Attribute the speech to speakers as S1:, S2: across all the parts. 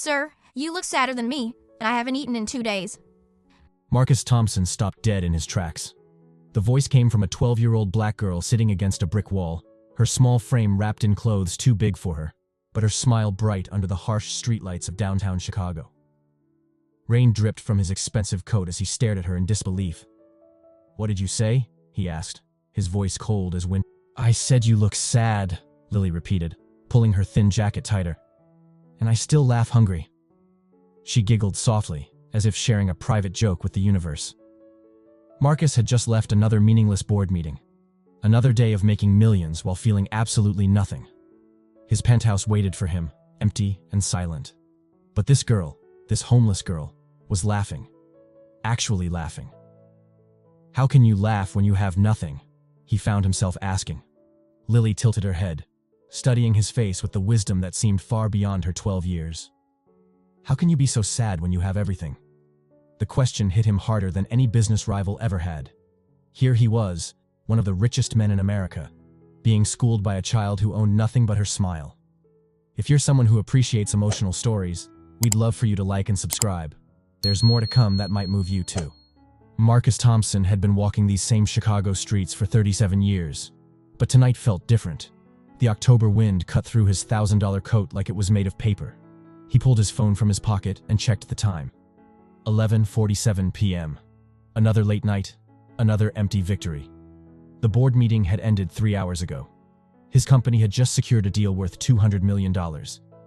S1: Sir, you look sadder than me, and I haven't eaten in 2 days.
S2: Marcus Thompson stopped dead in his tracks. The voice came from a 12-year-old black girl sitting against a brick wall, her small frame wrapped in clothes too big for her, but her smile bright under the harsh streetlights of downtown Chicago. Rain dripped from his expensive coat as he stared at her in disbelief. "What did you say?" he asked, his voice cold as wind. "I said you look sad," Lily repeated, pulling her thin jacket tighter. "And I still laugh hungry." She giggled softly, as if sharing a private joke with the universe. Marcus had just left another meaningless board meeting. Another day of making millions while feeling absolutely nothing. His penthouse waited for him, empty and silent. But this girl, this homeless girl, was laughing. Actually laughing. "How can you laugh when you have nothing?" he found himself asking. Lily tilted her head, studying his face with the wisdom that seemed far beyond her 12 years. "How can you be so sad when you have everything?" The question hit him harder than any business rival ever had. Here he was, one of the richest men in America, being schooled by a child who owned nothing but her smile. If you're someone who appreciates emotional stories, we'd love for you to like and subscribe. There's more to come that might move you too. Marcus Thompson had been walking these same Chicago streets for 37 years, but tonight felt different. The October wind cut through his $1,000 coat like it was made of paper. He pulled his phone from his pocket and checked the time. 11:47 p.m. Another late night, another empty victory. The board meeting had ended 3 hours ago. His company had just secured a deal worth $200 million,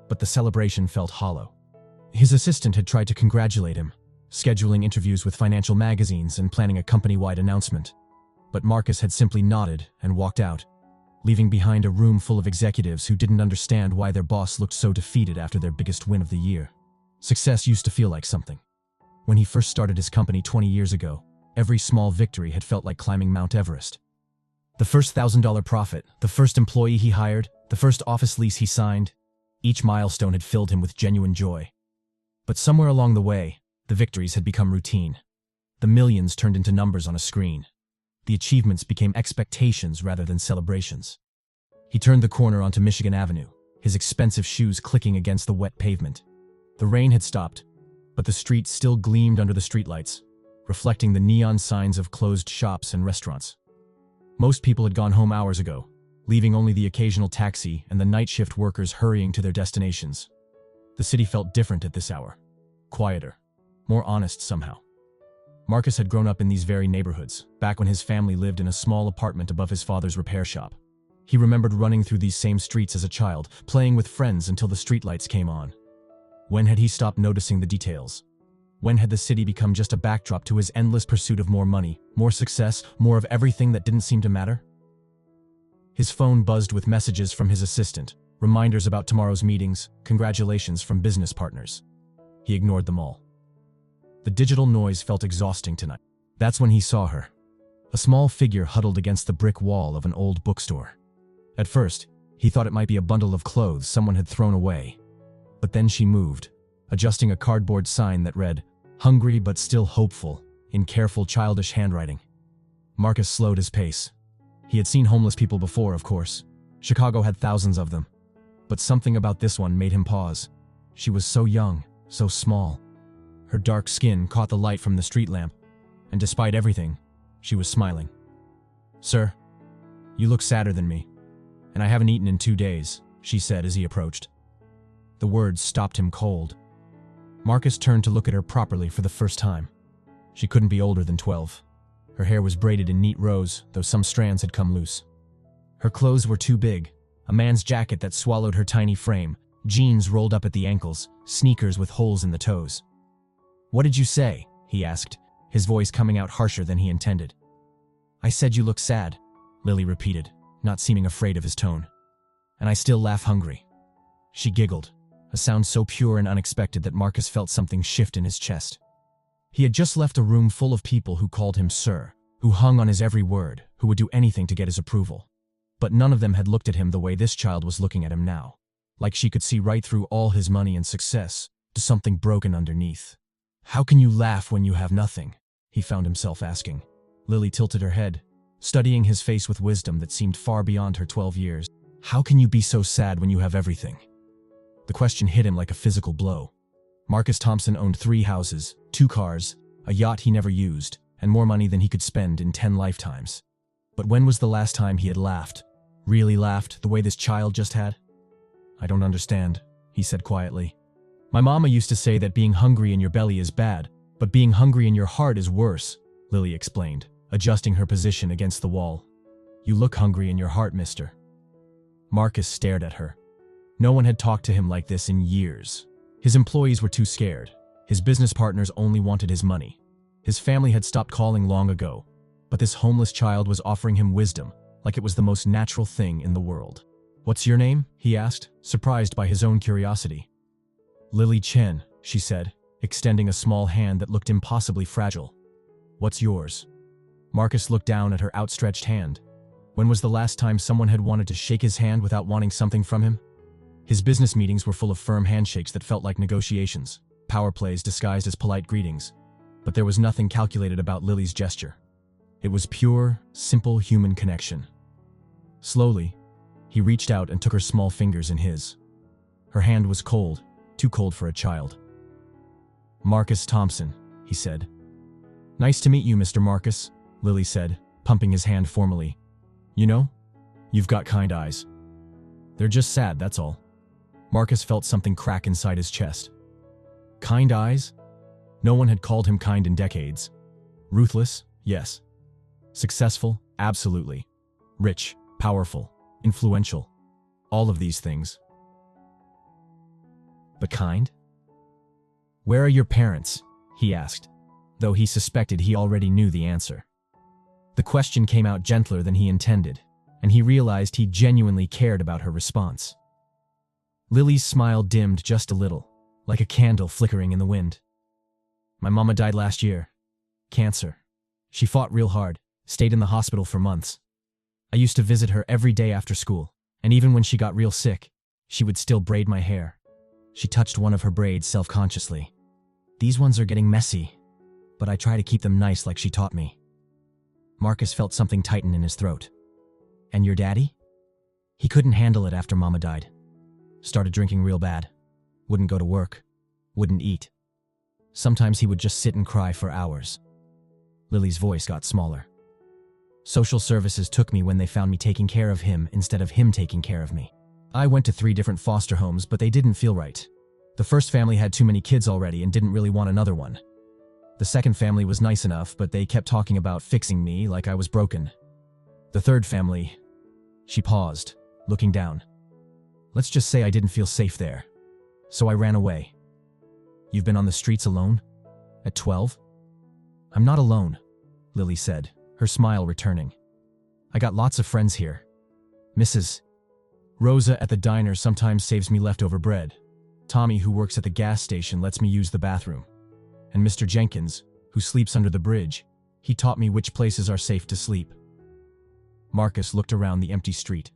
S2: but the celebration felt hollow. His assistant had tried to congratulate him, scheduling interviews with financial magazines and planning a company-wide announcement. But Marcus had simply nodded and walked out, leaving behind a room full of executives who didn't understand why their boss looked so defeated after their biggest win of the year. Success used to feel like something. When he first started his company 20 years ago, every small victory had felt like climbing Mount Everest. The first $1,000 profit, the first employee he hired, the first office lease he signed, each milestone had filled him with genuine joy. But somewhere along the way, the victories had become routine. The millions turned into numbers on a screen. The achievements became expectations rather than celebrations. He turned the corner onto Michigan Avenue, his expensive shoes clicking against the wet pavement. The rain had stopped, but the street still gleamed under the streetlights, reflecting the neon signs of closed shops and restaurants. Most people had gone home hours ago, leaving only the occasional taxi and the night shift workers hurrying to their destinations. The city felt different at this hour. Quieter. More honest somehow. Marcus had grown up in these very neighborhoods, back when his family lived in a small apartment above his father's repair shop. He remembered running through these same streets as a child, playing with friends until the streetlights came on. When had he stopped noticing the details? When had the city become just a backdrop to his endless pursuit of more money, more success, more of everything that didn't seem to matter? His phone buzzed with messages from his assistant, reminders about tomorrow's meetings, congratulations from business partners. He ignored them all. The digital noise felt exhausting tonight. That's when he saw her. A small figure huddled against the brick wall of an old bookstore. At first, he thought it might be a bundle of clothes someone had thrown away. But then she moved, adjusting a cardboard sign that read, "Hungry but still hopeful," in careful childish handwriting. Marcus slowed his pace. He had seen homeless people before, of course. Chicago had thousands of them. But something about this one made him pause. She was so young, so small. Her dark skin caught the light from the street lamp, and despite everything, she was smiling. "Sir, you look sadder than me, and I haven't eaten in 2 days," she said as he approached. The words stopped him cold. Marcus turned to look at her properly for the first time. She couldn't be older than 12. Her hair was braided in neat rows, though some strands had come loose. Her clothes were too big, a man's jacket that swallowed her tiny frame, jeans rolled up at the ankles, sneakers with holes in the toes. "What did you say?" he asked, his voice coming out harsher than he intended. "I said you look sad," Lily repeated, not seeming afraid of his tone. "And I still laugh hungry." She giggled, a sound so pure and unexpected that Marcus felt something shift in his chest. He had just left a room full of people who called him sir, who hung on his every word, who would do anything to get his approval. But none of them had looked at him the way this child was looking at him now, like she could see right through all his money and success to something broken underneath. "How can you laugh when you have nothing?" he found himself asking. Lily tilted her head, studying his face with wisdom that seemed far beyond her 12 years. "How can you be so sad when you have everything?" The question hit him like a physical blow. Marcus Thompson owned 3 houses, 2 cars, a yacht he never used, and more money than he could spend in 10 lifetimes. But when was the last time he had laughed? Really laughed, the way this child just had? I don't understand, he said quietly. My mama used to say that being hungry in your belly is bad, but being hungry in your heart is worse, Lily explained, adjusting her position against the wall. You look hungry in your heart, mister. Marcus stared at her. No one had talked to him like this in years. His employees were too scared. His business partners only wanted his money. His family had stopped calling long ago, but this homeless child was offering him wisdom, like it was the most natural thing in the world. What's your name? He asked, surprised by his own curiosity. Lily Chen, she said, extending a small hand that looked impossibly fragile. What's yours? Marcus looked down at her outstretched hand. When was the last time someone had wanted to shake his hand without wanting something from him? His business meetings were full of firm handshakes that felt like negotiations, power plays disguised as polite greetings. But there was nothing calculated about Lily's gesture. It was pure, simple human connection. Slowly, he reached out and took her small fingers in his. Her hand was cold, too cold for a child. Marcus Thompson, he said. Nice to meet you, Mr. Marcus, Lily said, pumping his hand formally. You know, you've got kind eyes. They're just sad, that's all. Marcus felt something crack inside his chest. Kind eyes? No one had called him kind in decades. Ruthless? Yes. Successful? Absolutely. Rich, powerful, influential. All of these things. But kind? Where are your parents? He asked, though he suspected he already knew the answer. The question came out gentler than he intended, and he realized he genuinely cared about her response. Lily's smile dimmed just a little, like a candle flickering in the wind. My mama died last year. Cancer. She fought real hard, stayed in the hospital for months. I used to visit her every day after school, and even when she got real sick, she would still braid my hair. She touched one of her braids self-consciously. These ones are getting messy, but I try to keep them nice like she taught me. Marcus felt something tighten in his throat. And your daddy? He couldn't handle it after Mama died. Started drinking real bad. Wouldn't go to work. Wouldn't eat. Sometimes he would just sit and cry for hours. Lily's voice got smaller. Social services took me when they found me taking care of him instead of him taking care of me. I went to 3 different foster homes, but they didn't feel right. The first family had too many kids already and didn't really want another one. The second family was nice enough, but they kept talking about fixing me like I was broken. The third family... She paused, looking down. Let's just say I didn't feel safe there. So I ran away. You've been on the streets alone? At 12? I'm not alone, Lily said, her smile returning. I got lots of friends here. Mrs. Rosa at the diner sometimes saves me leftover bread. Tommy, who works at the gas station, lets me use the bathroom. And Mr. Jenkins, who sleeps under the bridge, he taught me which places are safe to sleep. Marcus looked around the empty street.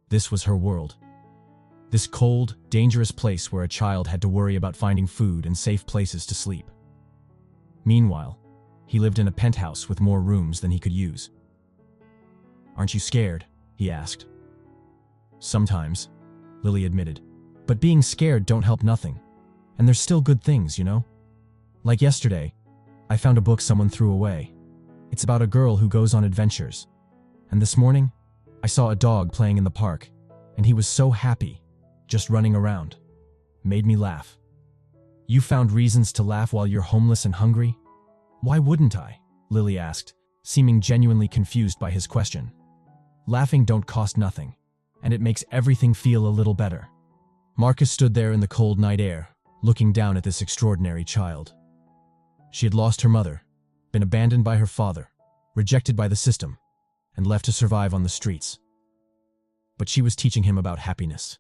S2: This was her world. This cold, dangerous place where a child had to worry about finding food and safe places to sleep. Meanwhile, he lived in a penthouse with more rooms than he could use. Aren't you scared? He asked. Sometimes, Lily admitted. But being scared don't help nothing. And there's still good things, you know? Like yesterday, I found a book someone threw away. It's about a girl who goes on adventures. And this morning, I saw a dog playing in the park, and he was so happy, just running around. Made me laugh. You found reasons to laugh while you're homeless and hungry? Why wouldn't I? Lily asked, seeming genuinely confused by his question. Laughing don't cost nothing, and it makes everything feel a little better. Marcus stood there in the cold night air, looking down at this extraordinary child. She had lost her mother, been abandoned by her father, rejected by the system, and left to survive on the streets. But she was teaching him about happiness.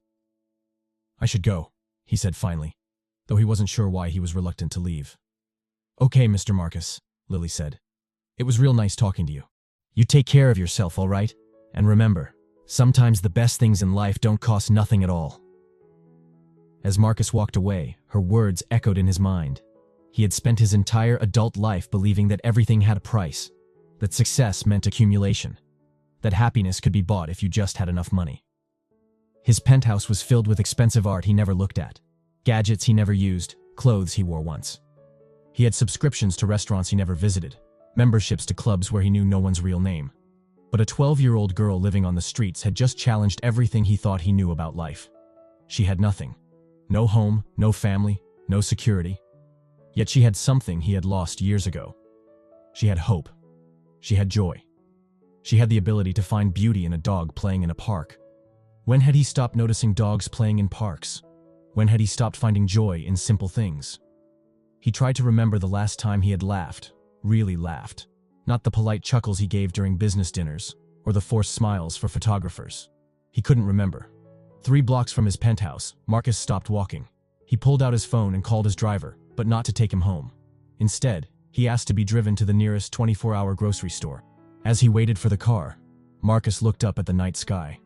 S2: I should go, he said finally, though he wasn't sure why he was reluctant to leave. Okay, Mr. Marcus, Lily said. It was real nice talking to you. You take care of yourself, all right? And remember, sometimes the best things in life don't cost nothing at all. As Marcus walked away, her words echoed in his mind. He had spent his entire adult life believing that everything had a price, that success meant accumulation, that happiness could be bought if you just had enough money. His penthouse was filled with expensive art he never looked at, gadgets he never used, clothes he wore once. He had subscriptions to restaurants he never visited, memberships to clubs where he knew no one's real name. But a 12-year-old girl living on the streets had just challenged everything he thought he knew about life. She had nothing. No home, no family, no security. Yet she had something he had lost years ago. She had hope. She had joy. She had the ability to find beauty in a dog playing in a park. When had he stopped noticing dogs playing in parks? When had he stopped finding joy in simple things? He tried to remember the last time he had laughed, really laughed. Not the polite chuckles he gave during business dinners, or the forced smiles for photographers. He couldn't remember. 3 blocks from his penthouse, Marcus stopped walking. He pulled out his phone and called his driver, but not to take him home. Instead, he asked to be driven to the nearest 24-hour grocery store. As he waited for the car, Marcus looked up at the night sky.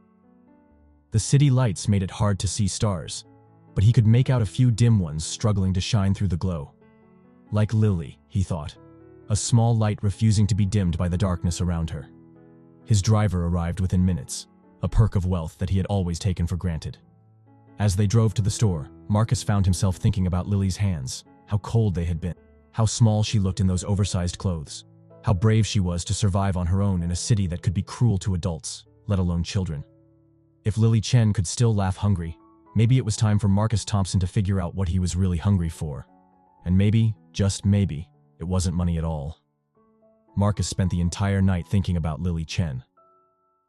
S2: The city lights made it hard to see stars, but he could make out a few dim ones struggling to shine through the glow. Like Lily, he thought, a small light refusing to be dimmed by the darkness around her. His driver arrived within minutes, a perk of wealth that he had always taken for granted. As they drove to the store, Marcus found himself thinking about Lily's hands, how cold they had been, how small she looked in those oversized clothes, how brave she was to survive on her own in a city that could be cruel to adults, let alone children. If Lily Chen could still laugh hungry, maybe it was time for Marcus Thompson to figure out what he was really hungry for. And maybe, just maybe, it wasn't money at all. Marcus spent the entire night thinking about Lily Chen.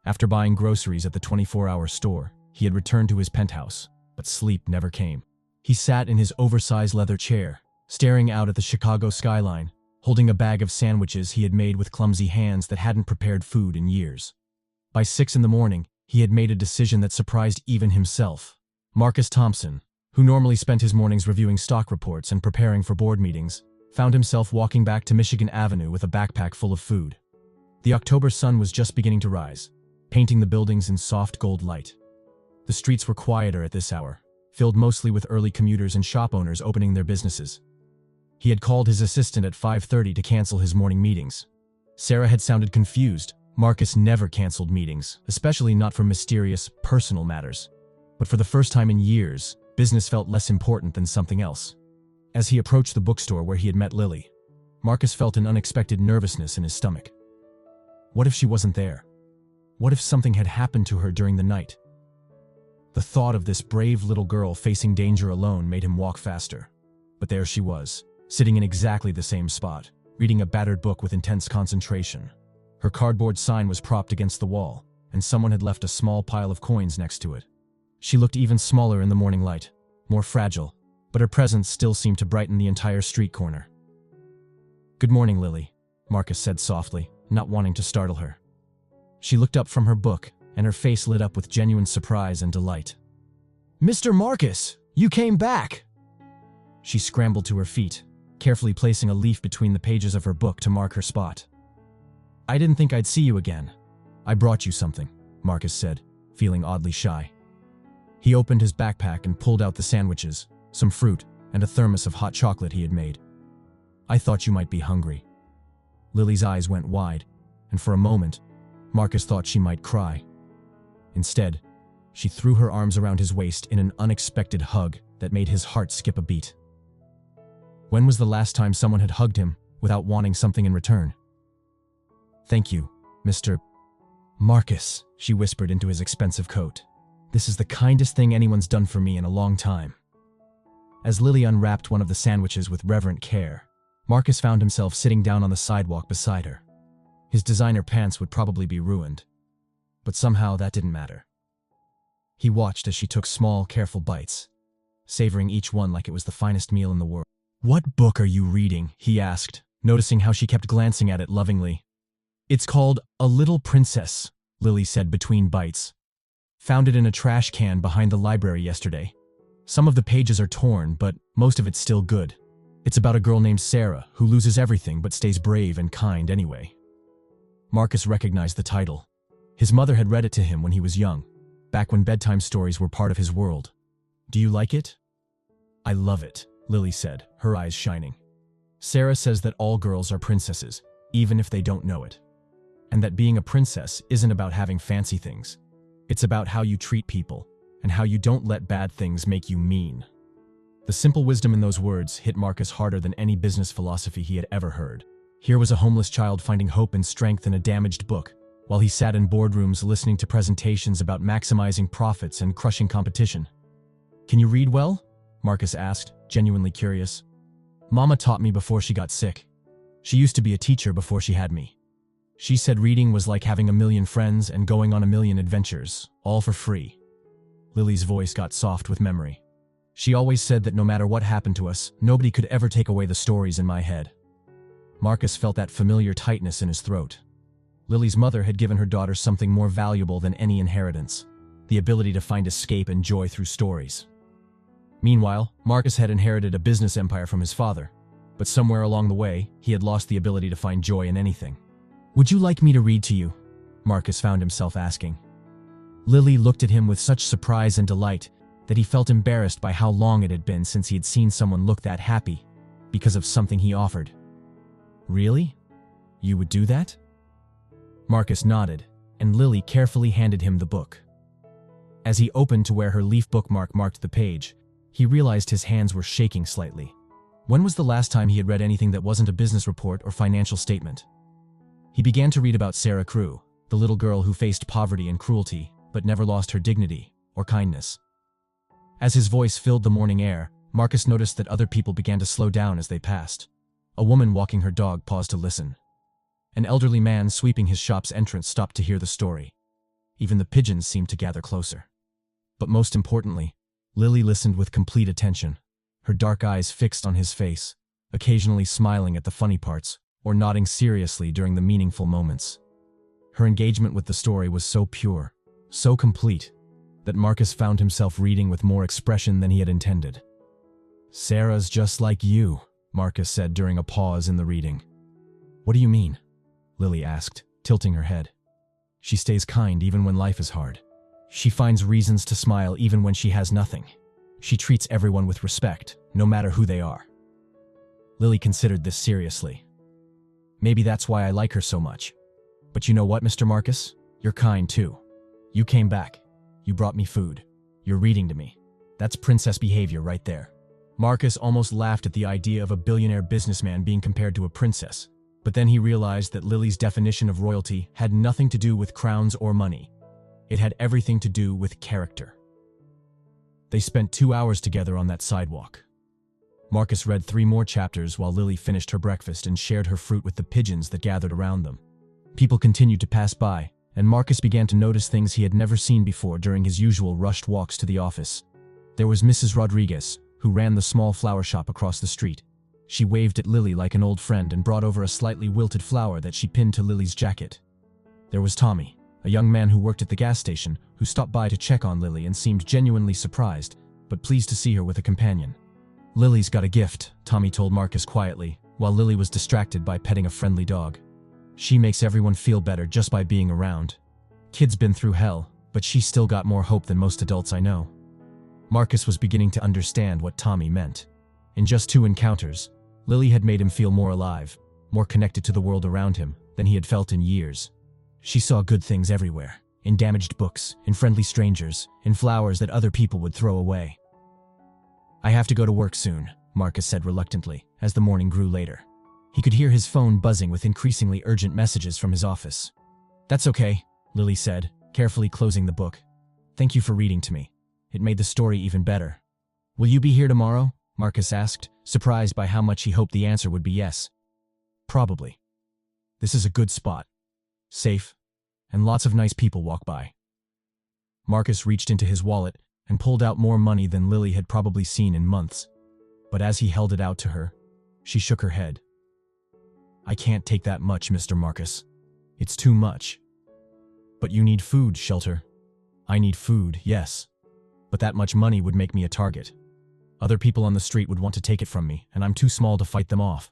S2: After buying groceries at the 24-hour store, he had returned to his penthouse, but sleep never came. He sat in his oversized leather chair, staring out at the Chicago skyline, holding a bag of sandwiches he had made with clumsy hands that hadn't prepared food in years. By 6 in the morning, he had made a decision that surprised even himself. Marcus Thompson, who normally spent his mornings reviewing stock reports and preparing for board meetings, found himself walking back to Michigan Avenue with a backpack full of food. The October sun was just beginning to rise, painting the buildings in soft gold light. The streets were quieter at this hour, filled mostly with early commuters and shop owners opening their businesses. He had called his assistant at 5:30 to cancel his morning meetings. Sarah had sounded confused. Marcus never canceled meetings, especially not for mysterious, personal matters. But for the first time in years, business felt less important than something else. As he approached the bookstore where he had met Lily, Marcus felt an unexpected nervousness in his stomach. What if she wasn't there? What if something had happened to her during the night? The thought of this brave little girl facing danger alone made him walk faster. But there she was, sitting in exactly the same spot, reading a battered book with intense concentration. Her cardboard sign was propped against the wall, and someone had left a small pile of coins next to it. She looked even smaller in the morning light, more fragile, but her presence still seemed to brighten the entire street corner. "Good morning, Lily," Marcus said softly, not wanting to startle her. She looked up from her book, and her face lit up with genuine surprise and delight. "Mr. Marcus, you came back!" She scrambled to her feet, carefully placing a leaf between the pages of her book to mark her spot. "I didn't think I'd see you again. I brought you something," Marcus said, feeling oddly shy. He opened his backpack and pulled out the sandwiches, some fruit, and a thermos of hot chocolate he had made. "I thought you might be hungry." Lily's eyes went wide, and for a moment, Marcus thought she might cry. Instead, she threw her arms around his waist in an unexpected hug that made his heart skip a beat. When was the last time someone had hugged him without wanting something in return? "Thank you, Mr. Marcus," she whispered into his expensive coat. "This is the kindest thing anyone's done for me in a long time." As Lily unwrapped one of the sandwiches with reverent care, Marcus found himself sitting down on the sidewalk beside her. His designer pants would probably be ruined, but somehow that didn't matter. He watched as she took small, careful bites, savoring each one like it was the finest meal in the world. "What book are you reading?" he asked, noticing how she kept glancing at it lovingly. "It's called A Little Princess," Lily said between bites. "Found it in a trash can behind the library yesterday. Some of the pages are torn, but most of it's still good. It's about a girl named Sarah who loses everything but stays brave and kind anyway." Marcus recognized the title. His mother had read it to him when he was young, back when bedtime stories were part of his world. "Do you like it?" "I love it," Lily said, her eyes shining. "Sarah says that all girls are princesses, even if they don't know it. And that being a princess isn't about having fancy things. It's about how you treat people, and how you don't let bad things make you mean." The simple wisdom in those words hit Marcus harder than any business philosophy he had ever heard. Here was a homeless child finding hope and strength in a damaged book, while he sat in boardrooms listening to presentations about maximizing profits and crushing competition. "Can you read well?" Marcus asked, genuinely curious. "Mama taught me before she got sick. She used to be a teacher before she had me. She said reading was like having a million friends and going on a million adventures, all for free." Lily's voice got soft with memory. "She always said that no matter what happened to us, nobody could ever take away the stories in my head." Marcus felt that familiar tightness in his throat. Lily's mother had given her daughter something more valuable than any inheritance: the ability to find escape and joy through stories. Meanwhile, Marcus had inherited a business empire from his father, but somewhere along the way, he had lost the ability to find joy in anything. "Would you like me to read to you?" Marcus found himself asking. Lily looked at him with such surprise and delight that he felt embarrassed by how long it had been since he had seen someone look that happy because of something he offered. "Really? You would do that?" Marcus nodded, and Lily carefully handed him the book. As he opened to where her leaf bookmark marked the page, he realized his hands were shaking slightly. When was the last time he had read anything that wasn't a business report or financial statement? He began to read about Sarah Crew, the little girl who faced poverty and cruelty, but never lost her dignity or kindness. As his voice filled the morning air, Marcus noticed that other people began to slow down as they passed. A woman walking her dog paused to listen. An elderly man sweeping his shop's entrance stopped to hear the story. Even the pigeons seemed to gather closer. But most importantly, Lily listened with complete attention, her dark eyes fixed on his face, occasionally smiling at the funny parts or nodding seriously during the meaningful moments. Her engagement with the story was so pure, so complete, that Marcus found himself reading with more expression than he had intended. "Sarah's just like you," Marcus said during a pause in the reading. "What do you mean?" Lily asked, tilting her head. "She stays kind even when life is hard. She finds reasons to smile even when she has nothing. She treats everyone with respect, no matter who they are." Lily considered this seriously. "Maybe that's why I like her so much. But you know what, Mr. Marcus? You're kind too. You came back. You brought me food. You're reading to me. That's princess behavior right there." Marcus almost laughed at the idea of a billionaire businessman being compared to a princess, but then he realized that Lily's definition of royalty had nothing to do with crowns or money. It had everything to do with character. They spent 2 hours together on that sidewalk. Marcus read 3 more chapters while Lily finished her breakfast and shared her fruit with the pigeons that gathered around them. People continued to pass by, and Marcus began to notice things he had never seen before during his usual rushed walks to the office. There was Mrs. Rodriguez, who ran the small flower shop across the street. She waved at Lily like an old friend and brought over a slightly wilted flower that she pinned to Lily's jacket. There was Tommy, a young man who worked at the gas station, who stopped by to check on Lily and seemed genuinely surprised, but pleased to see her with a companion. "Lily's got a gift," Tommy told Marcus quietly, while Lily was distracted by petting a friendly dog. "She makes everyone feel better just by being around. Kid's been through hell, but she's still got more hope than most adults I know." Marcus was beginning to understand what Tommy meant. In just 2 encounters, Lily had made him feel more alive, more connected to the world around him than he had felt in years. She saw good things everywhere, in damaged books, in friendly strangers, in flowers that other people would throw away. "I have to go to work soon," Marcus said reluctantly, as the morning grew later. He could hear his phone buzzing with increasingly urgent messages from his office. "That's okay," Lily said, carefully closing the book. "Thank you for reading to me. It made the story even better." "Will you be here tomorrow?" Marcus asked, surprised by how much he hoped the answer would be yes. "Probably. This is a good spot. Safe, and lots of nice people walk by." Marcus reached into his wallet and pulled out more money than Lily had probably seen in months. But as he held it out to her, she shook her head. "I can't take that much, Mr. Marcus. It's too much." "But you need food, shelter." "I need food, yes. But that much money would make me a target. Other people on the street would want to take it from me, and I'm too small to fight them off."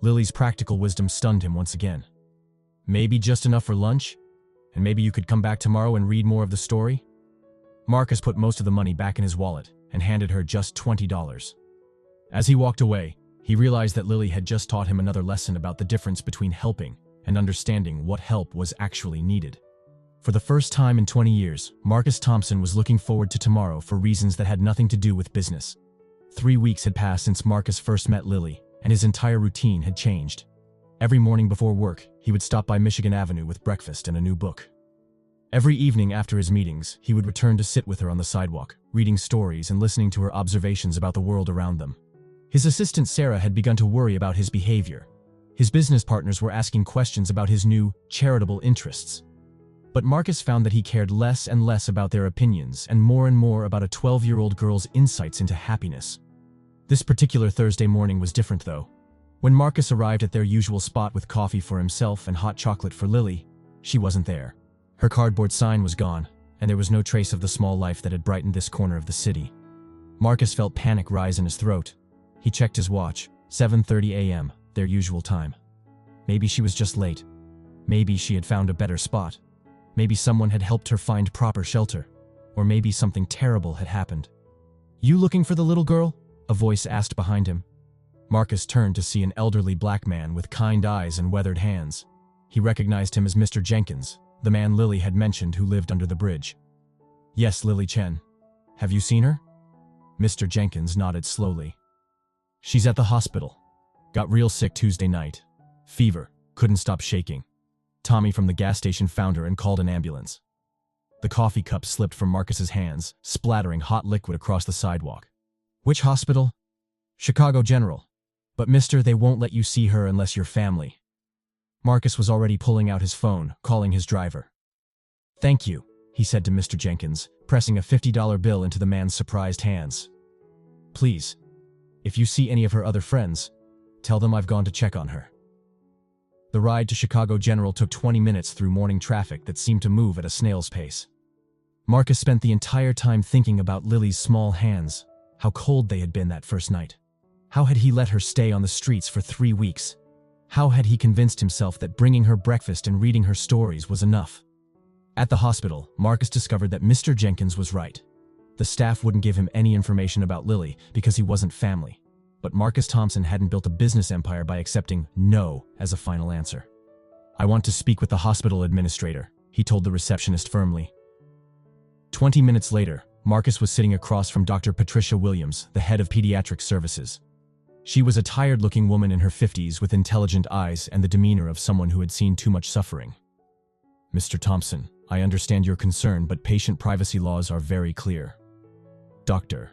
S2: Lily's practical wisdom stunned him once again. "Maybe just enough for lunch? And maybe you could come back tomorrow and read more of the story?" Marcus put most of the money back in his wallet and handed her just $20. As he walked away, he realized that Lily had just taught him another lesson about the difference between helping and understanding what help was actually needed. For the first time in 20 years, Marcus Thompson was looking forward to tomorrow for reasons that had nothing to do with business. 3 weeks had passed since Marcus first met Lily, and his entire routine had changed. Every morning before work, he would stop by Michigan Avenue with breakfast and a new book. Every evening after his meetings, he would return to sit with her on the sidewalk, reading stories and listening to her observations about the world around them. His assistant Sarah had begun to worry about his behavior. His business partners were asking questions about his new, charitable interests. But Marcus found that he cared less and less about their opinions and more about a 12-year-old girl's insights into happiness. This particular Thursday morning was different, though. When Marcus arrived at their usual spot with coffee for himself and hot chocolate for Lily, she wasn't there. Her cardboard sign was gone, and there was no trace of the small life that had brightened this corner of the city. Marcus felt panic rise in his throat. He checked his watch, 7:30 a.m., their usual time. Maybe she was just late. Maybe she had found a better spot. Maybe someone had helped her find proper shelter. Or maybe something terrible had happened. "You looking for the little girl?" a voice asked behind him. Marcus turned to see an elderly black man with kind eyes and weathered hands. He recognized him as Mr. Jenkins, the man Lily had mentioned who lived under the bridge. "Yes, Lily Chen. Have you seen her?" Mr. Jenkins nodded slowly. "She's at the hospital. Got real sick Tuesday night. Fever. Couldn't stop shaking. Tommy from the gas station found her and called an ambulance." The coffee cup slipped from Marcus's hands, splattering hot liquid across the sidewalk. "Which hospital?" "Chicago General. But mister, they won't let you see her unless you're family." Marcus was already pulling out his phone, calling his driver. "Thank you," he said to Mr. Jenkins, pressing a $50 bill into the man's surprised hands. "Please, if you see any of her other friends, tell them I've gone to check on her." The ride to Chicago General took 20 minutes through morning traffic that seemed to move at a snail's pace. Marcus spent the entire time thinking about Lily's small hands, how cold they had been that first night. How had he let her stay on the streets for 3 weeks? How had he convinced himself that bringing her breakfast and reading her stories was enough? At the hospital, Marcus discovered that Mr. Jenkins was right. The staff wouldn't give him any information about Lily because he wasn't family. But Marcus Thompson hadn't built a business empire by accepting no as a final answer. "I want to speak with the hospital administrator," he told the receptionist firmly. 20 minutes later, Marcus was sitting across from Dr. Patricia Williams, the head of pediatric services. She was a tired-looking woman in her 50s with intelligent eyes and the demeanor of someone who had seen too much suffering. "Mr. Thompson, I understand your concern, but patient privacy laws are very clear." "Dr.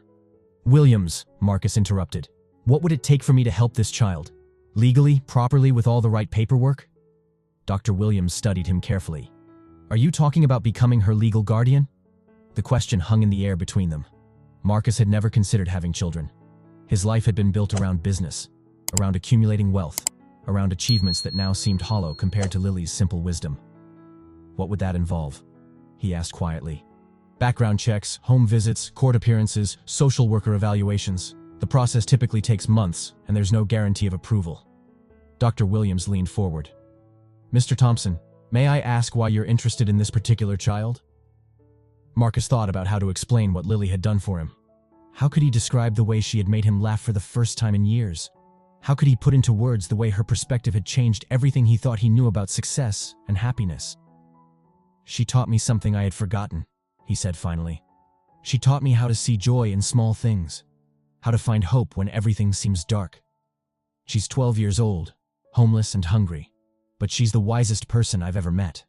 S2: Williams," Marcus interrupted. "What would it take for me to help this child? Legally, properly, with all the right paperwork?" Dr. Williams studied him carefully. "Are you talking about becoming her legal guardian?" The question hung in the air between them. Marcus had never considered having children. His life had been built around business, around accumulating wealth, around achievements that now seemed hollow compared to Lily's simple wisdom. "What would that involve?" he asked quietly. "Background checks, home visits, court appearances, social worker evaluations. The process typically takes months, and there's no guarantee of approval." Dr. Williams leaned forward. "Mr. Thompson, may I ask why you're interested in this particular child?" Marcus thought about how to explain what Lily had done for him. How could he describe the way she had made him laugh for the first time in years? How could he put into words the way her perspective had changed everything he thought he knew about success and happiness? "She taught me something I had forgotten," he said finally. "She taught me how to see joy in small things, how to find hope when everything seems dark. She's 12 years old, homeless and hungry, but she's the wisest person I've ever met."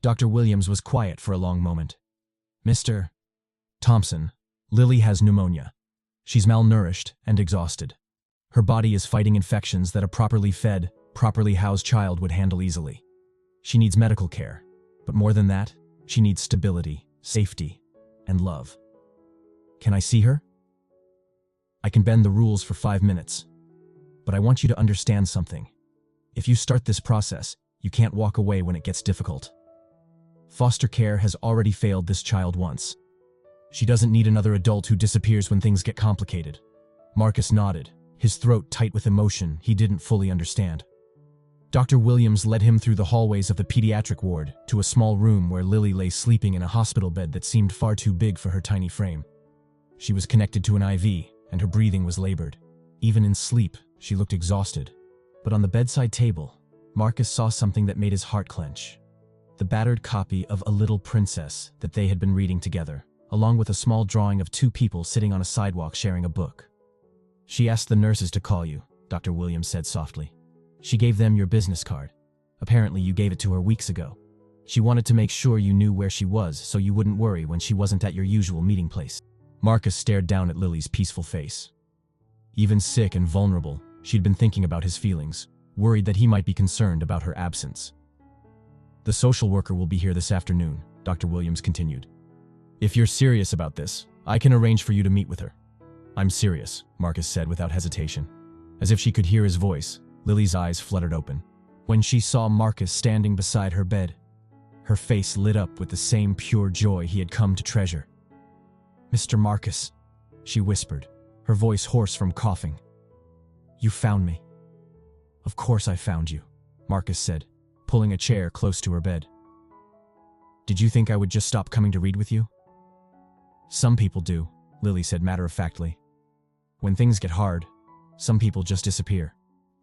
S2: Dr. Williams was quiet for a long moment. "Mr. Thompson, Lily has pneumonia. She's malnourished and exhausted. Her body is fighting infections that a properly fed, properly housed child would handle easily. She needs medical care, but more than that, she needs stability, safety, and love. Can I see her? I can bend the rules for 5 minutes, but I want you to understand something. If you start this process, you can't walk away when it gets difficult. Foster care has already failed this child once. She doesn't need another adult who disappears when things get complicated." Marcus nodded, his throat tight with emotion he didn't fully understand. Dr. Williams led him through the hallways of the pediatric ward to a small room where Lily lay sleeping in a hospital bed that seemed far too big for her tiny frame. She was connected to an IV, and her breathing was labored. Even in sleep, she looked exhausted. But on the bedside table, Marcus saw something that made his heart clench. The battered copy of A Little Princess that they had been reading together, along with a small drawing of 2 people sitting on a sidewalk sharing a book. She asked the nurses to call you, Dr. Williams said softly. She gave them your business card. Apparently you gave it to her weeks ago. She wanted to make sure you knew where she was so you wouldn't worry when she wasn't at your usual meeting place. Marcus stared down at Lily's peaceful face. Even sick and vulnerable, she'd been thinking about his feelings, worried that he might be concerned about her absence. The social worker will be here this afternoon, Dr. Williams continued. If you're serious about this, I can arrange for you to meet with her. I'm serious, Marcus said without hesitation. As if she could hear his voice, Lily's eyes fluttered open. When she saw Marcus standing beside her bed, her face lit up with the same pure joy he had come to treasure. Mr. Marcus, she whispered, her voice hoarse from coughing. You found me. Of course I found you, Marcus said, pulling a chair close to her bed. Did you think I would just stop coming to read with you? Some people do, Lily said matter-of-factly. When things get hard, some people just disappear.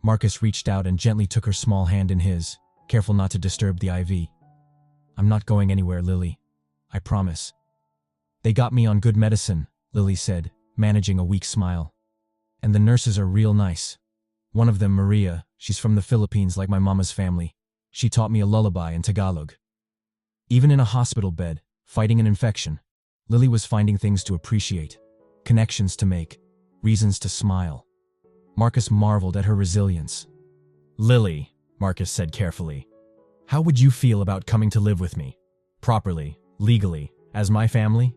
S2: Marcus reached out and gently took her small hand in his, careful not to disturb the IV. I'm not going anywhere, Lily. I promise. They got me on good medicine, Lily said, managing a weak smile. And the nurses are real nice. One of them, Maria, she's from the Philippines like my mama's family. She taught me a lullaby in Tagalog. Even in a hospital bed, fighting an infection, Lily was finding things to appreciate, connections to make, reasons to smile. Marcus marveled at her resilience. Lily, Marcus said carefully, how would you feel about coming to live with me? Properly, legally, as my family?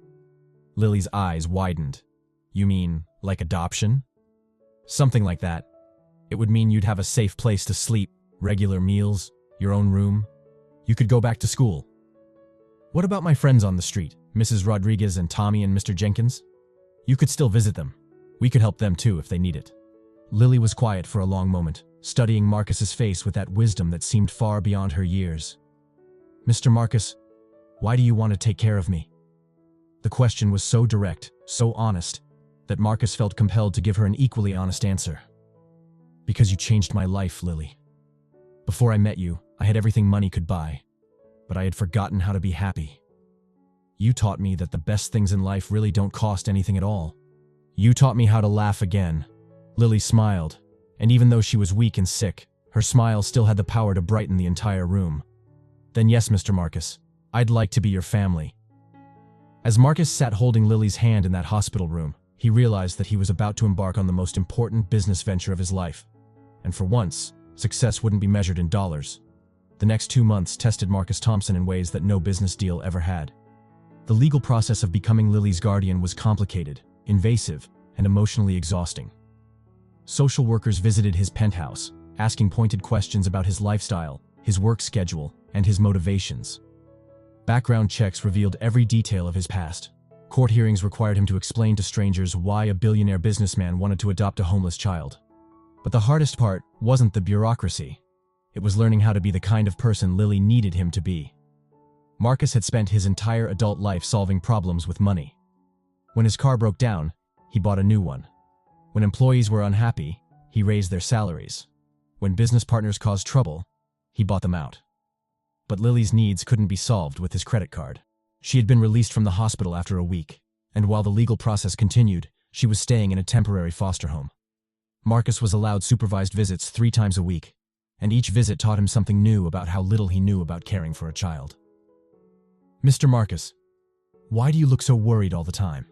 S2: Lily's eyes widened. You mean, like adoption? Something like that. It would mean you'd have a safe place to sleep, regular meals, your own room. You could go back to school. What about my friends on the street, Mrs. Rodriguez and Tommy and Mr. Jenkins? You could still visit them. We could help them too if they need it. Lily was quiet for a long moment, studying Marcus's face with that wisdom that seemed far beyond her years. Mr. Marcus, why do you want to take care of me? The question was so direct, so honest, that Marcus felt compelled to give her an equally honest answer. Because you changed my life, Lily. Before I met you, I had everything money could buy, but I had forgotten how to be happy. You taught me that the best things in life really don't cost anything at all. You taught me how to laugh again. Lily smiled, and even though she was weak and sick, her smile still had the power to brighten the entire room. Then yes, Mr. Marcus, I'd like to be your family. As Marcus sat holding Lily's hand in that hospital room, he realized that he was about to embark on the most important business venture of his life. And for once, success wouldn't be measured in dollars. The next 2 months tested Marcus Thompson in ways that no business deal ever had. The legal process of becoming Lily's guardian was complicated, invasive, and emotionally exhausting. Social workers visited his penthouse, asking pointed questions about his lifestyle, his work schedule, and his motivations. Background checks revealed every detail of his past. Court hearings required him to explain to strangers why a billionaire businessman wanted to adopt a homeless child. But the hardest part wasn't the bureaucracy. It was learning how to be the kind of person Lily needed him to be. Marcus had spent his entire adult life solving problems with money. When his car broke down, he bought a new one. When employees were unhappy, he raised their salaries. When business partners caused trouble, he bought them out. But Lily's needs couldn't be solved with his credit card. She had been released from the hospital after a week, and while the legal process continued, she was staying in a temporary foster home. Marcus was allowed supervised visits 3 times a week, and each visit taught him something new about how little he knew about caring for a child. Mr. Marcus, why do you look so worried all the time?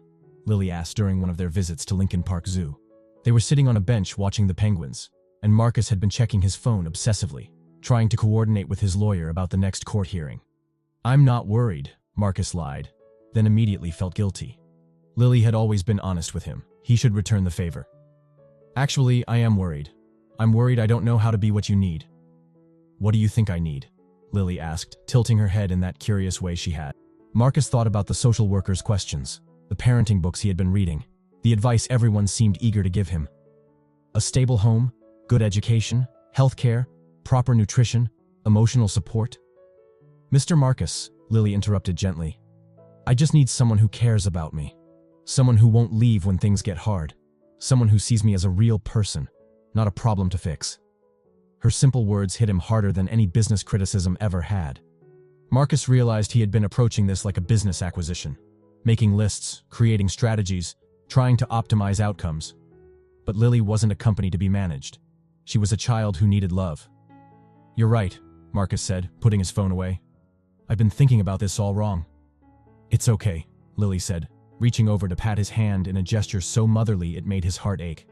S2: Lily asked during one of their visits to Lincoln Park Zoo. They were sitting on a bench watching the penguins, and Marcus had been checking his phone obsessively, trying to coordinate with his lawyer about the next court hearing. I'm not worried, Marcus lied, then immediately felt guilty. Lily had always been honest with him. He should return the favor. Actually, I am worried. I'm worried I don't know how to be what you need. What do you think I need? Lily asked, tilting her head in that curious way she had. Marcus thought about the social worker's questions, the parenting books he had been reading, the advice everyone seemed eager to give him. A stable home, good education, healthcare, proper nutrition, emotional support. Mr. Marcus, Lily interrupted gently. I just need someone who cares about me. Someone who won't leave when things get hard. Someone who sees me as a real person, not a problem to fix. Her simple words hit him harder than any business criticism ever had. Marcus realized he had been approaching this like a business acquisition, making lists, creating strategies, trying to optimize outcomes. But Lily wasn't a company to be managed. She was a child who needed love. "You're right," Marcus said, putting his phone away. "I've been thinking about this all wrong." "It's okay," Lily said, reaching over to pat his hand in a gesture so motherly it made his heart ache.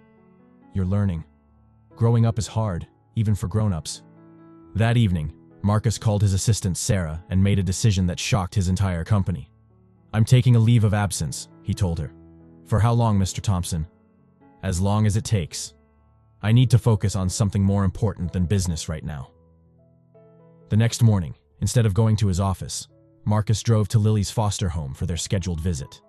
S2: "You're learning. Growing up is hard, even for grown-ups." That evening, Marcus called his assistant Sarah and made a decision that shocked his entire company. "I'm taking a leave of absence," he told her. "For how long, Mr. Thompson?" "As long as it takes. I need to focus on something more important than business right now." The next morning, instead of going to his office, Marcus drove to Lily's foster home for their scheduled visit.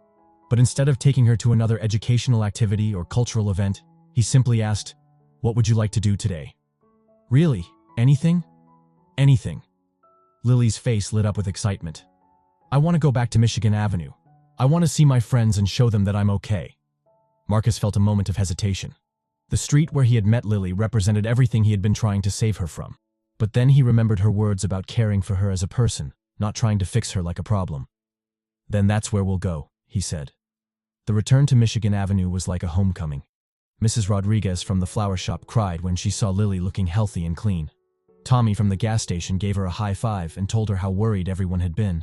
S2: But instead of taking her to another educational activity or cultural event, he simply asked, "What would you like to do today?" "Really? Anything?" "Anything." Lily's face lit up with excitement. "I want to go back to Michigan Avenue. I want to see my friends and show them that I'm okay." Marcus felt a moment of hesitation. The street where he had met Lily represented everything he had been trying to save her from. But then he remembered her words about caring for her as a person, not trying to fix her like a problem. "Then that's where we'll go," he said. The return to Michigan Avenue was like a homecoming. Mrs. Rodriguez from the flower shop cried when she saw Lily looking healthy and clean. Tommy from the gas station gave her a high five and told her how worried everyone had been.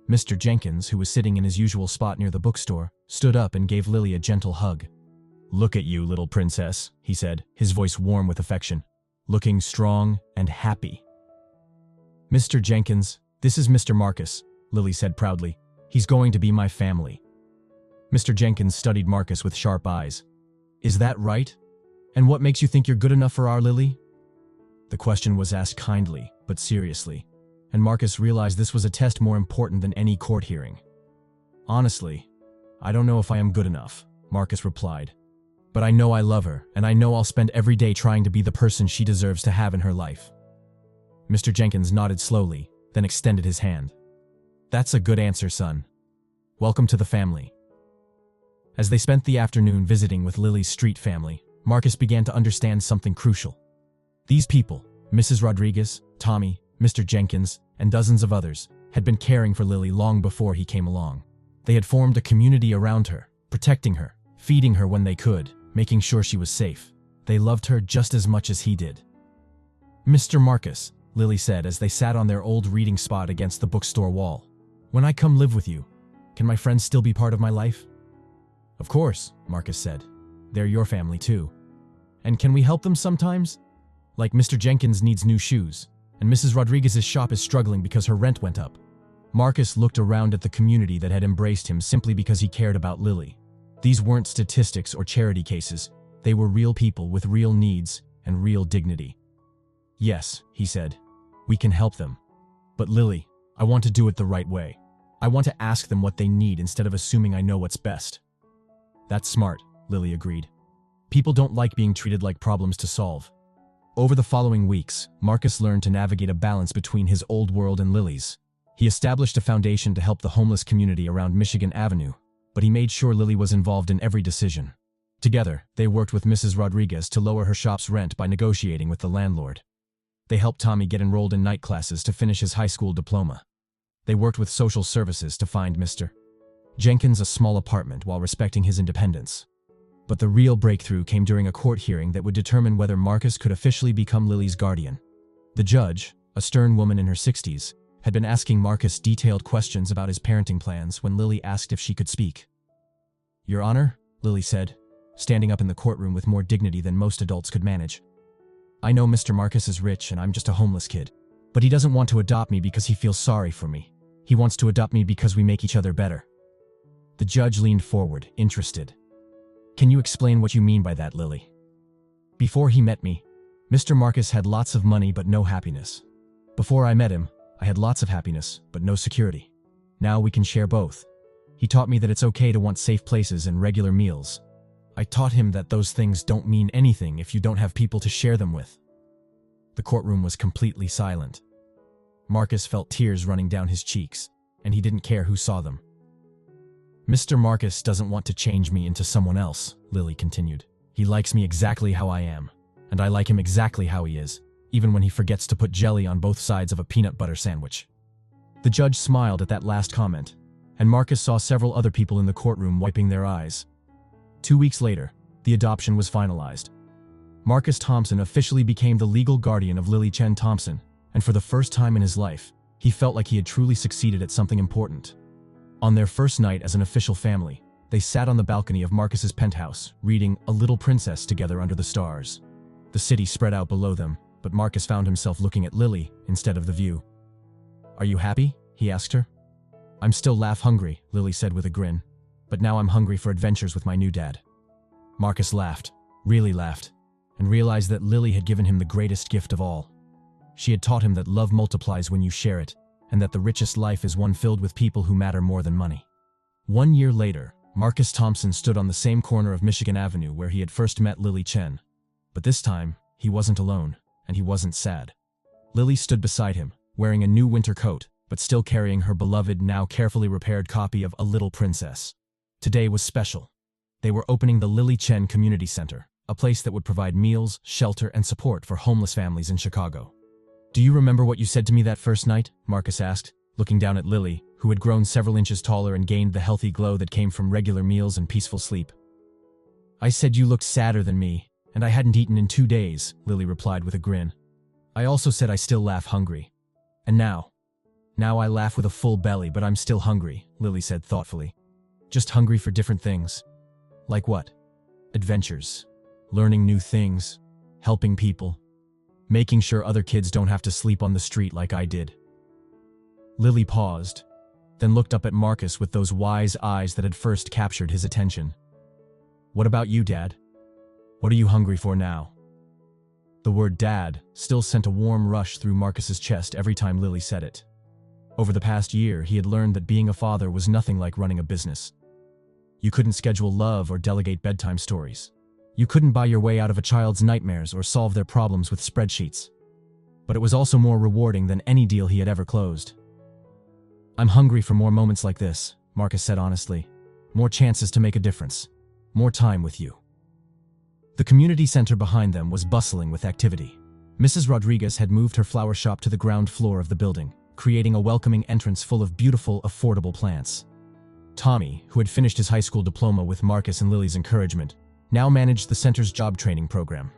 S2: Mr. Jenkins, who was sitting in his usual spot near the bookstore, stood up and gave Lily a gentle hug. "Look at you, little princess," he said, his voice warm with affection. "Looking strong and happy." "Mr. Jenkins, this is Mr. Marcus," Lily said proudly. "He's going to be my family." Mr. Jenkins studied Marcus with sharp eyes. "Is that right? And what makes you think you're good enough for our Lily?" The question was asked kindly, but seriously, and Marcus realized this was a test more important than any court hearing. "Honestly, I don't know if I am good enough," Marcus replied. "But I know I love her, and I know I'll spend every day trying to be the person she deserves to have in her life." Mr. Jenkins nodded slowly, then extended his hand. "That's a good answer, son. Welcome to the family." As they spent the afternoon visiting with Lily's street family, Marcus began to understand something crucial. These people, Mrs. Rodriguez, Tommy, Mr. Jenkins, and dozens of others, had been caring for Lily long before he came along. They had formed a community around her, protecting her, feeding her when they could, making sure she was safe. They loved her just as much as he did. "Mr. Marcus," Lily said as they sat on their old reading spot against the bookstore wall, "when I come live with you, can my friends still be part of my life?" "Of course," Marcus said. "They're your family too." "And can we help them sometimes? Like Mr. Jenkins needs new shoes, and Mrs. Rodriguez's shop is struggling because her rent went up." Marcus looked around at the community that had embraced him simply because he cared about Lily. These weren't statistics or charity cases. They were real people with real needs and real dignity. "Yes," he said, "we can help them. But Lily, I want to do it the right way. I want to ask them what they need instead of assuming I know what's best." "That's smart," Lily agreed. "People don't like being treated like problems to solve." Over the following weeks, Marcus learned to navigate a balance between his old world and Lily's. He established a foundation to help the homeless community around Michigan Avenue, but he made sure Lily was involved in every decision. Together, they worked with Mrs. Rodriguez to lower her shop's rent by negotiating with the landlord. They helped Tommy get enrolled in night classes to finish his high school diploma. They worked with social services to find Mr. Jenkins a small apartment while respecting his independence. But the real breakthrough came during a court hearing that would determine whether Marcus could officially become Lily's guardian. The judge, a stern woman in her 60s, had been asking Marcus detailed questions about his parenting plans when Lily asked if she could speak. "Your Honor," Lily said, standing up in the courtroom with more dignity than most adults could manage. "I know Mr. Marcus is rich and I'm just a homeless kid, but he doesn't want to adopt me because he feels sorry for me. He wants to adopt me because we make each other better." The judge leaned forward, interested. "Can you explain what you mean by that, Lily?" "Before he met me, Mr. Marcus had lots of money but no happiness. Before I met him, I had lots of happiness but no security. Now we can share both. He taught me that it's okay to want safe places and regular meals. I taught him that those things don't mean anything if you don't have people to share them with." The courtroom was completely silent. Marcus felt tears running down his cheeks, and he didn't care who saw them. "Mr. Marcus doesn't want to change me into someone else," Lily continued. "He likes me exactly how I am, and I like him exactly how he is, even when he forgets to put jelly on both sides of a peanut butter sandwich." The judge smiled at that last comment, and Marcus saw several other people in the courtroom wiping their eyes. 2 weeks later, The adoption was finalized. Marcus Thompson officially became the legal guardian of Lily Chen Thompson, and for the first time in his life, he felt like he had truly succeeded at something important. On their first night as an official family, they sat on the balcony of Marcus's penthouse, reading A Little Princess together under the stars. The city spread out below them, but Marcus found himself looking at Lily instead of the view. "Are you happy?" he asked her. "I'm still laugh-hungry," Lily said with a grin, "but now I'm hungry for adventures with my new dad." Marcus laughed, really laughed, and realized that Lily had given him the greatest gift of all. She had taught him that love multiplies when you share it, and that the richest life is one filled with people who matter more than money. 1 year later, Marcus Thompson stood on the same corner of Michigan Avenue where he had first met Lily Chen. But this time, he wasn't alone, and he wasn't sad. Lily stood beside him, wearing a new winter coat, but still carrying her beloved, now carefully repaired copy of A Little Princess. Today was special. They were opening the Lily Chen Community Center, a place that would provide meals, shelter, and support for homeless families in Chicago. "Do you remember what you said to me that first night?" Marcus asked, looking down at Lily, who had grown several inches taller and gained the healthy glow that came from regular meals and peaceful sleep. "I said you looked sadder than me, and I hadn't eaten in 2 days," Lily replied with a grin. "I also said I still laugh hungry. And now I laugh with a full belly, but I'm still hungry," Lily said thoughtfully. "Just hungry for different things." "Like what?" "Adventures. Learning new things. Helping people. Making sure other kids don't have to sleep on the street like I did." Lily paused, then looked up at Marcus with those wise eyes that had first captured his attention. "What about you, Dad? What are you hungry for now?" The word "dad" still sent a warm rush through Marcus's chest every time Lily said it. Over the past year, he had learned that being a father was nothing like running a business. You couldn't schedule love or delegate bedtime stories. You couldn't buy your way out of a child's nightmares or solve their problems with spreadsheets. But it was also more rewarding than any deal he had ever closed. "I'm hungry for more moments like this," Marcus said honestly. "More chances to make a difference. More time with you." The community center behind them was bustling with activity. Mrs. Rodriguez had moved her flower shop to the ground floor of the building, creating a welcoming entrance full of beautiful, affordable plants. Tommy, who had finished his high school diploma with Marcus and Lily's encouragement, now managed the center's job training program.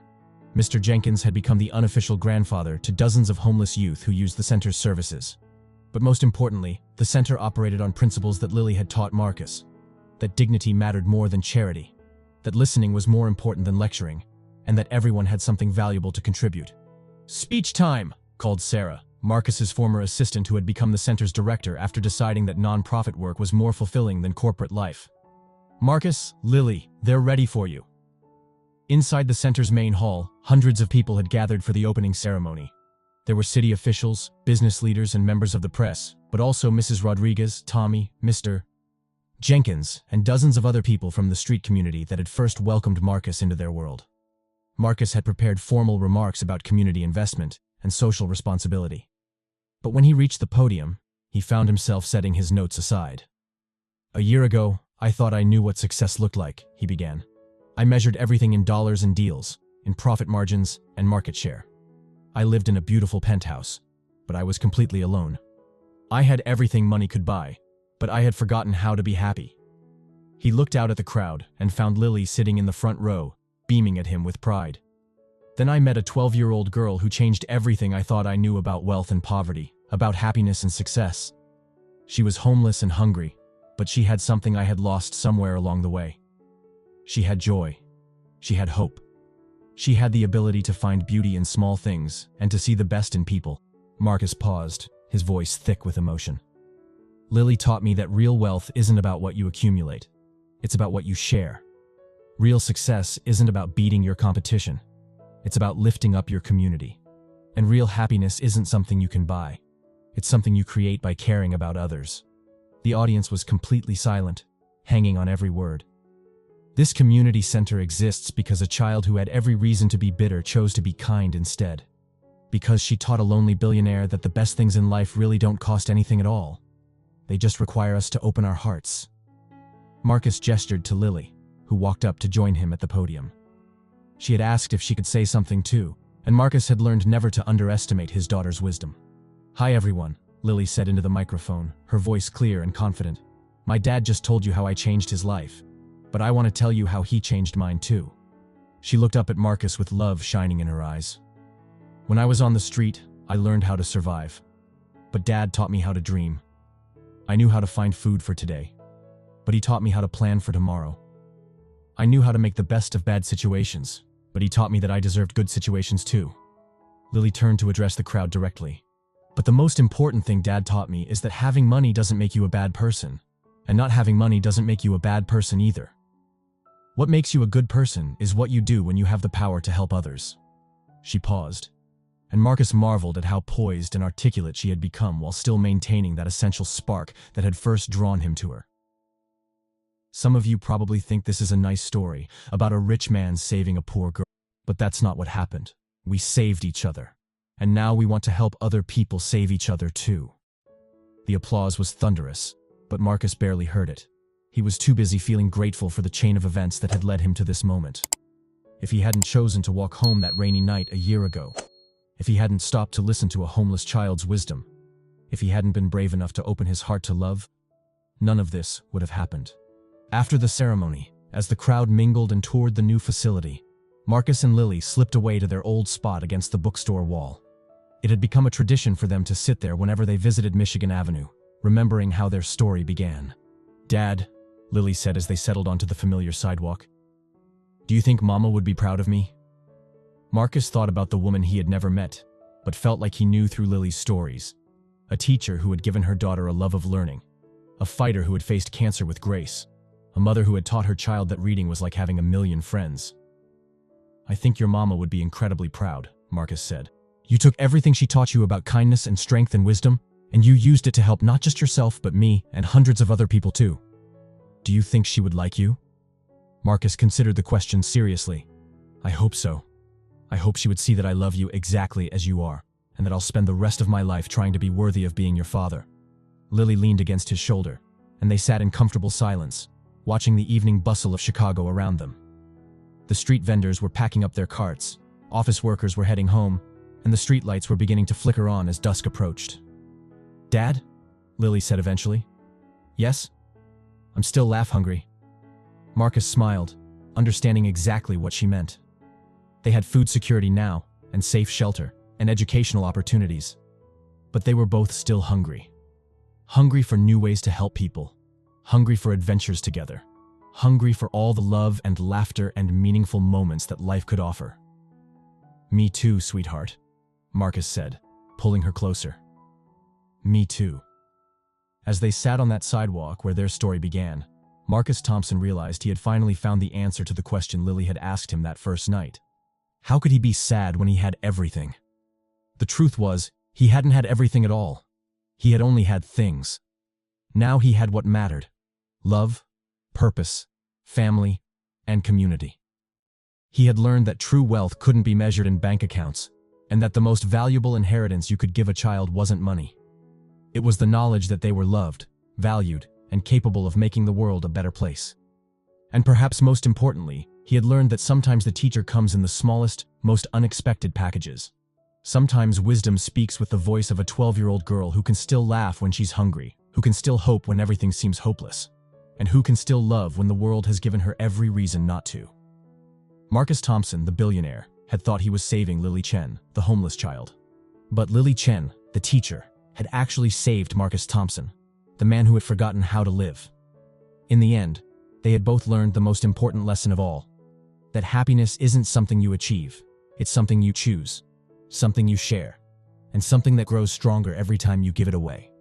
S2: Mr. Jenkins had become the unofficial grandfather to dozens of homeless youth who used the center's services. But most importantly, the center operated on principles that Lily had taught Marcus: that dignity mattered more than charity, that listening was more important than lecturing, and that everyone had something valuable to contribute. "Speech time," called Sarah, Marcus's former assistant who had become the center's director after deciding that nonprofit work was more fulfilling than corporate life. "Marcus, Lily, they're ready for you." Inside the center's main hall, hundreds of people had gathered for the opening ceremony. There were city officials, business leaders, and members of the press, but also Mrs. Rodriguez, Tommy, Mr. Jenkins, and dozens of other people from the street community that had first welcomed Marcus into their world. Marcus had prepared formal remarks about community investment and social responsibility. But when he reached the podium, he found himself setting his notes aside. "A year ago, I thought I knew what success looked like," he began. "I measured everything in dollars and deals, in profit margins and market share. I lived in a beautiful penthouse, but I was completely alone. I had everything money could buy, but I had forgotten how to be happy." He looked out at the crowd and found Lily sitting in the front row, beaming at him with pride. "Then I met a 12-year-old girl who changed everything I thought I knew about wealth and poverty, about happiness and success. She was homeless and hungry, but she had something I had lost somewhere along the way. She had joy. She had hope. She had the ability to find beauty in small things and to see the best in people." Marcus paused, his voice thick with emotion. "Lily taught me that real wealth isn't about what you accumulate. It's about what you share. Real success isn't about beating your competition. It's about lifting up your community. And real happiness isn't something you can buy. It's something you create by caring about others." The audience was completely silent, hanging on every word. This community center exists because a child who had every reason to be bitter chose to be kind instead. Because she taught a lonely billionaire that the best things in life really don't cost anything at all. They just require us to open our hearts. Marcus gestured to Lily, who walked up to join him at the podium. She had asked if she could say something too, and Marcus had learned never to underestimate his daughter's wisdom. "Hi everyone," Lily said into the microphone, her voice clear and confident. "My dad just told you how I changed his life, but I want to tell you how he changed mine too." She looked up at Marcus with love shining in her eyes. When I was on the street, I learned how to survive. But Dad taught me how to dream. I knew how to find food for today. But he taught me how to plan for tomorrow. I knew how to make the best of bad situations, but he taught me that I deserved good situations too. Lily turned to address the crowd directly. But the most important thing Dad taught me is that having money doesn't make you a bad person, and not having money doesn't make you a bad person either. What makes you a good person is what you do when you have the power to help others. She paused, and Marcus marveled at how poised and articulate she had become while still maintaining that essential spark that had first drawn him to her. Some of you probably think this is a nice story about a rich man saving a poor girl, but that's not what happened. We saved each other, and now we want to help other people save each other too. The applause was thunderous, but Marcus barely heard it. He was too busy feeling grateful for the chain of events that had led him to this moment. If he hadn't chosen to walk home that rainy night a year ago, if he hadn't stopped to listen to a homeless child's wisdom, if he hadn't been brave enough to open his heart to love, none of this would have happened. After the ceremony, as the crowd mingled and toured the new facility, Marcus and Lily slipped away to their old spot against the bookstore wall. It had become a tradition for them to sit there whenever they visited Michigan Avenue, remembering how their story began. "Dad," Lily said as they settled onto the familiar sidewalk, "do you think Mama would be proud of me?" Marcus thought about the woman he had never met, but felt like he knew through Lily's stories. A teacher who had given her daughter a love of learning, a fighter who had faced cancer with grace, a mother who had taught her child that reading was like having a million friends. "I think your mama would be incredibly proud," Marcus said. "You took everything she taught you about kindness and strength and wisdom, and you used it to help not just yourself but me and hundreds of other people too. Do you think she would like you?" Marcus considered the question seriously. "I hope so. I hope she would see that I love you exactly as you are, and that I'll spend the rest of my life trying to be worthy of being your father." Lily leaned against his shoulder, and they sat in comfortable silence, watching the evening bustle of Chicago around them. The street vendors were packing up their carts, office workers were heading home, and the street lights were beginning to flicker on as dusk approached. "Dad?" Lily said eventually. "Yes? I'm still laugh-hungry." Marcus smiled, understanding exactly what she meant. They had food security now, and safe shelter, and educational opportunities. But they were both still hungry. Hungry for new ways to help people. Hungry for adventures together. Hungry for all the love and laughter and meaningful moments that life could offer. "Me too, sweetheart," Marcus said, pulling her closer. "Me too." As they sat on that sidewalk where their story began, Marcus Thompson realized he had finally found the answer to the question Lily had asked him that first night. How could he be sad when he had everything? The truth was, he hadn't had everything at all. He had only had things. Now he had what mattered: love, purpose, family, and community. He had learned that true wealth couldn't be measured in bank accounts, and that the most valuable inheritance you could give a child wasn't money. It was the knowledge that they were loved, valued, and capable of making the world a better place. And perhaps most importantly, he had learned that sometimes the teacher comes in the smallest, most unexpected packages. Sometimes wisdom speaks with the voice of a 12-year-old girl who can still laugh when she's hungry, who can still hope when everything seems hopeless, and who can still love when the world has given her every reason not to. Marcus Thompson, the billionaire, had thought he was saving Lily Chen, the homeless child. But Lily Chen, the teacher, had actually saved Marcus Thompson, the man who had forgotten how to live. In the end, they had both learned the most important lesson of all: that happiness isn't something you achieve, it's something you choose, something you share, and something that grows stronger every time you give it away.